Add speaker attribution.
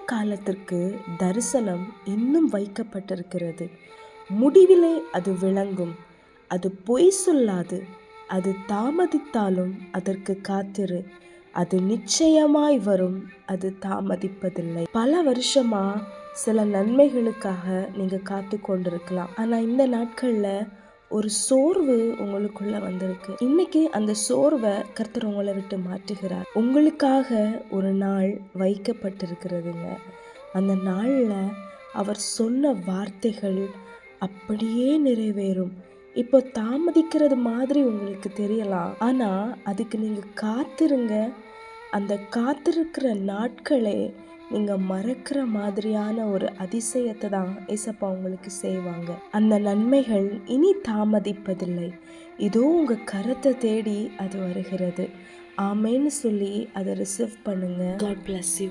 Speaker 1: காலத்திற்கு தரிசனம் இன்னும் வைக்கப்பட்டிருக்கிறது. முடிவிலே அது விளங்கும். அது பொய் சொல்லாது. அது தாமதித்தாலும் அதற்கு காத்திரு. அது நிச்சயமாய் வரும். அது தாமதிப்பதில்லை. பல வருஷமா சில நன்மைகளுக்காக நீங்க காத்து கொண்டிருக்கலாம். ஆனா இந்த நாட்கள்ல ஒரு சோர்வு உங்களுக்குள்ள வந்திருக்கு. இன்னைக்கு அந்த சோர்வை கர்த்தர் உங்களை விட்டு மாற்றுகிறார். உங்களுக்காக ஒரு நாள் வைக்கப்பட்டிருக்கிறதுங்க. அந்த நாள்ல அவர் சொன்ன வார்த்தைகள் அப்படியே நிறைவேறும். இப்போ தாமதிக்கிறது மாதிரி உங்களுக்கு தெரியலாம். ஆனா அதுக்கு நீங்க காத்திருங்க. அந்த காத்திருக்கிற நாட்களே நீங்க மறக்கிற மாதிரியான ஒரு அதிசயத்தை தான் ஏசப்பா உங்களுக்கு செய்வாங்க. அந்த நன்மைகள் இனி தாமதிப்பதில்லை. இதோ உங்க கரத்தை தேடி அது வருகிறது. ஆமேன்னு சொல்லி அதை ரிசீவ் பண்ணுங்க. God bless you.